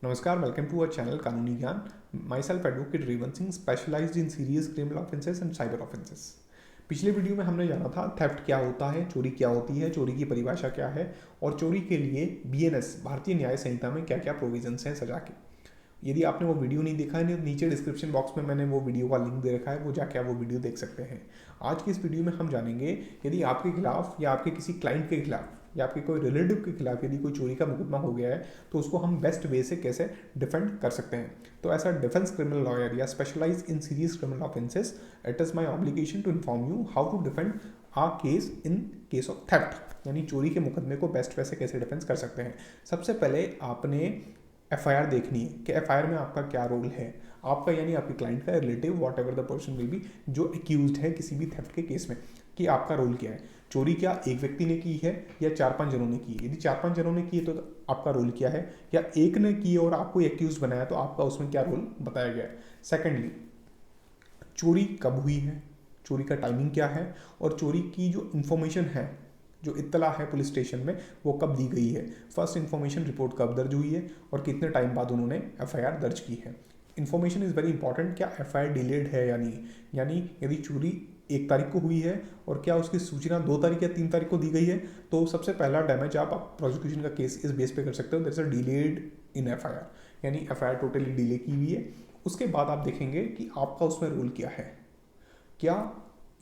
नमस्कार, welcome to our channel Kanooni Gyan. Myself advocate Revan Singh, specialised in serious criminal offences and cyber offences. पिछले video में हमने जाना था थेफ्ट क्या होता है, चोरी क्या होती है, चोरी की परिभाषा क्या है और चोरी के लिए बीएनएस भारतीय न्याय संहिता में क्या क्या प्रोविजंस हैं सजा के। यदि आपने वो वीडियो नहीं देखा है, नीचे डिस्क्रिप्शन बॉक्स में मैंने वो वीडियो का लिंक दे रखा है, वो जाके आप वो वीडियो देख सकते हैं। आज की इस वीडियो में हम जानेंगे यदि आपके खिलाफ या आपके किसी क्लाइंट के खिलाफ या आपके कोई रिलेटिव के खिलाफ यदि कोई चोरी का मुकदमा हो गया है तो उसको हम बेस्ट वे से कैसे डिफेंड कर सकते हैं। तो as a defence criminal lawyer या specialise in serious criminal offences, it is my obligation to inform you how to defend a case in case of theft, यानी चोरी के मुकदमे को बेस्ट वे से कैसे डिफेंस कर सकते हैं। सबसे पहले आपने एफआईआर देखनी है कि एफआईआर में आपका क्या रोल है, आपका यानी आपके क्लाइंट का, relative, what ever the person will be जो एक्यूज्ड है किसी भी थेफ्ट के केस में, कि आपका रोल क्या है। चोरी क्या एक व्यक्ति ने की है या 4-5 जनों ने की है? यदि 4-5 जनों ने की है तो आपका रोल क्या है, या एक ने की है और आपको एक्यूज बनाया तो आपका उसमें क्या रोल बताया गया है। सेकेंडली, चोरी कब हुई है, चोरी का टाइमिंग क्या है, और चोरी की जो इन्फॉर्मेशन है, जो इत्तला है पुलिस स्टेशन में, वो कब दी गई है। फर्स्ट इन्फॉर्मेशन रिपोर्ट कब दर्ज हुई है और कितने टाइम बाद उन्होंने एफआईआर दर्ज की है। Information is very important. क्या एफआईआर डिलेड है या नहीं, यानी यदि चोरी 1 तारीख को हुई है और क्या उसकी सूचना 2 तारीख या 3 तारीख को दी गई है, तो सबसे पहला डैमेज आप प्रोसिक्यूशन का केस इस बेस पे कर सकते हो, that's a delayed in FIR, यानी एफआईआर टोटली डिले की हुई है। उसके बाद आप देखेंगे कि आपका उसमें रोल क्या है। क्या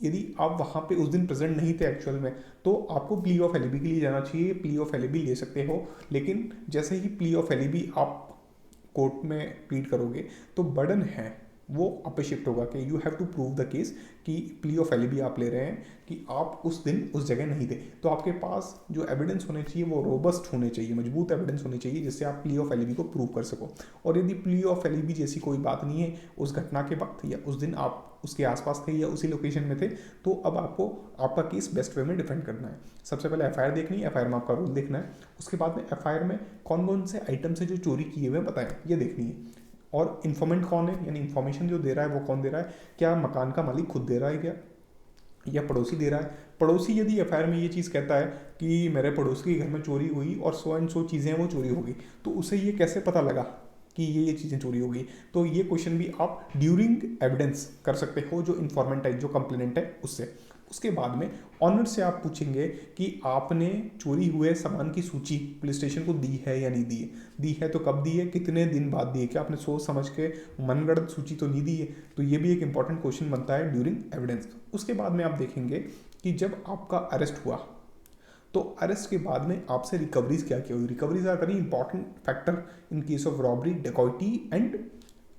यदि आप वहाँ पे उस दिन प्रेजेंट नहीं थे एक्चुअल में, तो आपको प्ली ऑफ एलिबी के लिए जाना चाहिए, प्ली ऑफ एलिबी ले सकते हो। लेकिन जैसे ही प्ली ऑफ एलिबी आप कोर्ट में प्लीड करोगे तो बर्डन है वो आप पे शिफ्ट होगा कि you have to prove the case, कि प्ली ऑफ एलिबी आप ले रहे हैं कि आप उस दिन उस जगह नहीं थे। तो आपके पास जो एविडेंस होने चाहिए वो रोबस्ट होने चाहिए, मजबूत एविडेंस होने चाहिए जिससे आप प्ली ऑफ एलिबी को प्रूव कर सको। और यदि प्ली ऑफ एलिबी जैसी कोई बात नहीं है उस घटना के बाद या उस दिन आप उसके आसपास थे या उसी लोकेशन में थे, तो अब आपको आपका केस बेस्ट वे में डिफेंड करना है। सबसे पहले एफआईआर देखनी है, एफआईआर में आपका रोल देखना है। उसके बाद में एफआईआर में कौन कौन से आइटम्स है जो चोरी किए हुए बताएं, ये देखनी है। और इन्फॉर्मेंट कौन है, यानी इन्फॉर्मेशन जो दे रहा है वो कौन दे रहा है, क्या मकान का मालिक खुद दे रहा है क्या, या पड़ोसी दे रहा है। पड़ोसी यदि एफआईआर में ये चीज़ कहता है कि मेरे पड़ोसी के घर में चोरी हुई और सो एंड सो चीज़ें वो चोरी हो गई, तो उसे ये कैसे पता लगा कि ये चीज़ें चोरी हो गई। तो ये क्वेश्चन भी आप ड्यूरिंग एविडेंस कर सकते हो, जो इन्फॉर्मेंट है, जो कंप्लेनेंट है उससे। उसके बाद में ऑनर से आप पूछेंगे कि आपने चोरी हुए सामान की सूची पुलिस स्टेशन को दी है या नहीं दी है, दी है तो कब दी है, कितने दिन बाद दी है, क्या आपने सोच समझ के मनगढ़ंत सूची तो नहीं दी है। तो ये भी एक इंपॉर्टेंट क्वेश्चन बनता है ड्यूरिंग एविडेंस। उसके बाद में आप देखेंगे कि जब आपका अरेस्ट हुआ तो अरेस्ट के बाद में आपसे रिकवरीज क्या क्या हुई। Recoveries are very important factor in case of robbery, dacoity and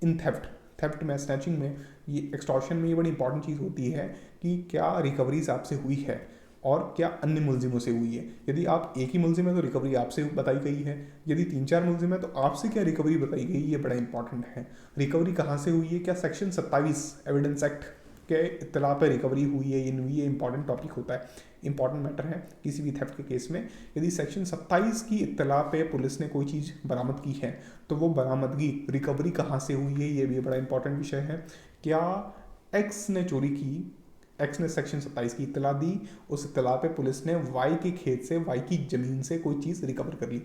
in theft. Theft में, स्नैचिंग में, ये एक्सटॉर्शन में ये बड़ी इंपॉर्टेंट चीज़ होती है कि क्या रिकवरीज आपसे हुई है और क्या अन्य मुलजिमों से हुई है। यदि आप एक ही मुलजिम है तो रिकवरी आपसे बताई गई है, यदि 3-4 मुलजिम है तो आपसे क्या रिकवरी बताई गई, ये बड़ा इंपॉर्टेंट है। रिकवरी कहाँ से हुई है, क्या सेक्शन 27 एविडेंस एक्ट के इत्तला पर रिकवरी हुई है, ये नहीं, ये इंपॉर्टेंट टॉपिक होता है, इंपॉर्टेंट मैटर है किसी भी थेफ्ट के केस में। यदि सेक्शन 27 की इत्तला पे पुलिस ने कोई चीज़ बरामद की है तो वो बरामदगी, रिकवरी कहाँ से हुई है, ये भी बड़ा इंपॉर्टेंट विषय है। क्या एक्स ने चोरी की, एक्स ने सेक्शन 27 की इत्तला दी, उस इत्तला पे पुलिस ने वाई के खेत से, वाई की ज़मीन से कोई चीज़ रिकवर कर ली,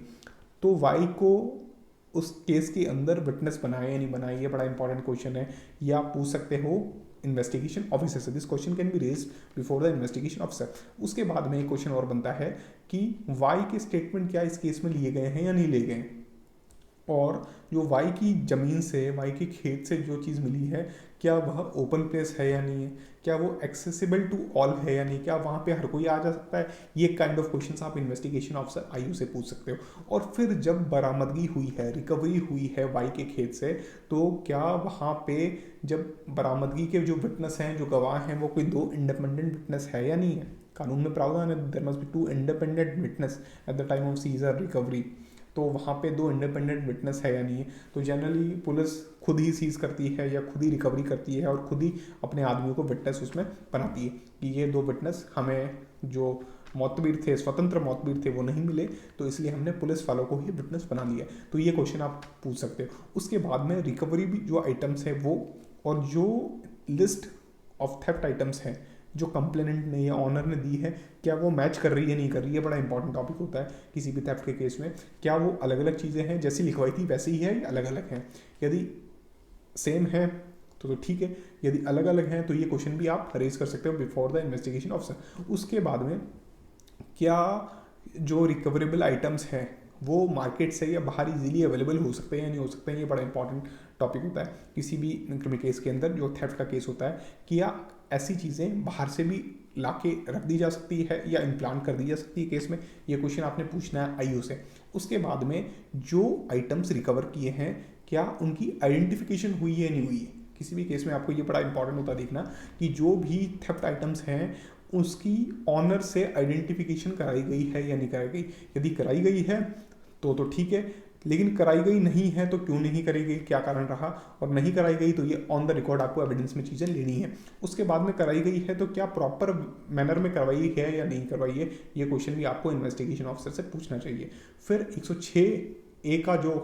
तो वाई को उस केस के अंदर विटनेस बनाया या नहीं बनाया, ये बड़ा इंपॉर्टेंट क्वेश्चन है। या आप पूछ सकते हो इन्वेस्टिगेशन ऑफिसर से, this question can be raised before the investigation officer. उसके बाद में एक क्वेश्चन और बनता है कि वाई के स्टेटमेंट क्या इस केस में लिए गए हैं या नहीं लिए गए, और जो वाई की ज़मीन से, वाई के खेत से जो चीज़ मिली है क्या वह ओपन प्लेस है या नहीं है, क्या वो एक्सेसिबल टू ऑल है या नहीं, क्या वहाँ पे हर कोई आ जा सकता है। ये काइंड ऑफ क्वेश्चंस आप इन्वेस्टिगेशन ऑफिसर आईयू से पूछ सकते हो। और फिर जब बरामदगी हुई है, रिकवरी हुई है वाई के खेत से, तो क्या वहाँ पे जब बरामदगी के जो विटनेस हैं, जो गवाह हैं, वो कोई 2 इंडिपेंडेंट विटनेस है या नहीं है। कानून में प्रावधान है there must be 2 independent witness at the time of seizure recovery, तो वहाँ पे 2 इंडिपेंडेंट विटनेस है या नहीं है। तो जनरली पुलिस खुद ही सीज करती है या खुद ही रिकवरी करती है और खुद ही अपने आदमियों को विटनेस उसमें बनाती है कि ये 2 विटनेस हमें जो मौतबीर थे, स्वतंत्र मौतबीर थे, वो नहीं मिले, तो इसलिए हमने पुलिस वालों को ही विटनेस बना लिया। तो ये क्वेश्चन आप पूछ सकते हो। उसके बाद में रिकवरी भी जो आइटम्स है वो, और जो लिस्ट ऑफ थेफ्ट आइटम्स हैं जो कंप्लेनेंट ने या ऑनर ने दी है क्या वो मैच कर रही है नहीं कर रही है, बड़ा इंपॉर्टेंट टॉपिक होता है किसी भी थेफ्ट के केस में। क्या वो अलग अलग चीज़ें हैं जैसी लिखवाई थी वैसे ही है या अलग अलग हैं, यदि सेम है तो ठीक है, यदि अलग अलग हैं तो ये क्वेश्चन भी आप रेज कर सकते हो बिफोर द इन्वेस्टिगेशन ऑफिसर। उसके बाद में क्या जो रिकवरेबल आइटम्स हैं वो मार्केट से या बाहर इजीली अवेलेबल हो सकते हैं या नहीं हो सकते हैं, ये बड़ा इंपॉर्टेंट टॉपिक होता है किसी भी क्रिमिनल केस के अंदर जो थेफ्ट का केस होता है। क्या ऐसी चीज़ें बाहर से भी ला के रख दी जा सकती है या इम्प्लांट कर दी जा सकती है केस में, ये क्वेश्चन आपने पूछना है आईओ से। उसके बाद में जो आइटम्स रिकवर किए हैं क्या उनकी आइडेंटिफिकेशन हुई है नहीं हुई है, किसी भी केस में आपको ये बड़ा इंपॉर्टेंट होता है देखना कि जो भी थेफ्ट आइटम्स हैं उसकी ऑनर से आइडेंटिफिकेशन कराई गई है या नहीं कराई गई। यदि कराई गई है तो ठीक है, लेकिन कराई गई नहीं है तो क्यों नहीं करी गई, क्या कारण रहा, और नहीं कराई गई तो ये ऑन द रिकॉर्ड आपको एविडेंस में चीज़ें लेनी है। उसके बाद में कराई गई है तो क्या प्रॉपर मैनर में करवाई है या नहीं करवाई है, ये क्वेश्चन भी आपको इन्वेस्टिगेशन ऑफिसर से पूछना चाहिए। फिर 106A का जो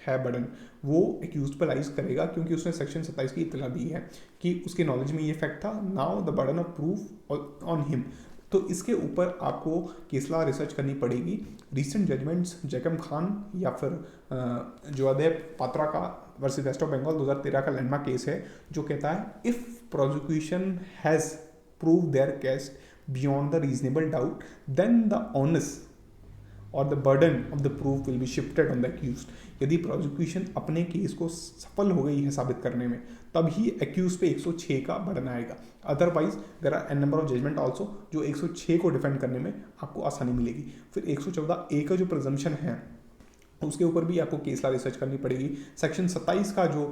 है बर्डन वो एक्यूज पर लाइज करेगा क्योंकि उसने सेक्शन 27 की इतला दी है कि उसके नॉलेज में ये फैक्ट था, now the burden of proof on him. तो इसके ऊपर आपको केसला रिसर्च करनी पड़ेगी। रीसेंट जजमेंट्स जैकम खान या फिर जो अदय पात्रा का वर्सेस वेस्ट ऑफ बंगाल 2013 का लैंडमार्क केस है जो कहता है if prosecution has proved their case beyond the reasonable doubt then the onus or the burden of the proof will be shifted on the accused. यदि प्रोसिक्यूशन अपने case को सफल हो गई है साबित करने में तब ही एक्यूज पे 106 का बर्डन आएगा, otherwise there are an number of judgement also जो 106 को डिफेंड करने में आपको आसानी मिलेगी। फिर 114A का जो प्रिजम्पशन है उसके ऊपर भी आपको केसला रिसर्च करनी पड़ेगी। सेक्शन 27 का जो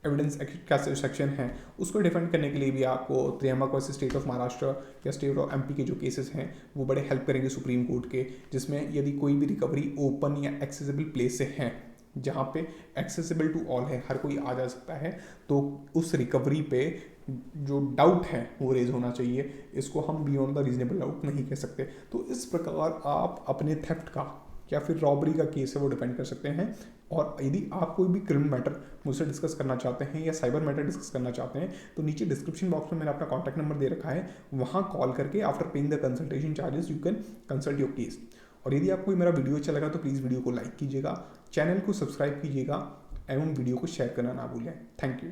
एविडेंस का सेक्शन है उसको डिफेंड करने के लिए भी आपको त्रियम्बक वर्सेस स्टेट ऑफ महाराष्ट्र या स्टेट ऑफ MP के जो केसेस हैं वो बड़े हेल्प करेंगे सुप्रीम कोर्ट के, जिसमें यदि कोई भी रिकवरी ओपन या एक्सेसिबल प्लेस से है जहाँ पे एक्सेसिबल टू ऑल है, हर कोई आ जा सकता है, तो उस रिकवरी पे जो डाउट है वो रेज होना चाहिए। इसको हम बियॉन्ड द रीजनेबल डाउट नहीं कह सकते। तो इस प्रकार आप अपने थेफ्ट का या फिर रॉबरी का केस है वो डिपेंड कर सकते हैं। और यदि आप कोई भी क्रिमिनल मैटर मुझसे डिस्कस करना चाहते हैं या साइबर मैटर डिस्कस करना चाहते हैं तो नीचे डिस्क्रिप्शन बॉक्स में मैंने अपना कॉन्टैक्ट नंबर दे रखा है, वहाँ कॉल करके after paying the consultation charges you can consult your case. और यदि आपको मेरा वीडियो अच्छा लगा तो प्लीज़ वीडियो को लाइक कीजिएगा, चैनल को सब्सक्राइब कीजिएगा एवं वीडियो को शेयर करना ना भूलें। Thank you.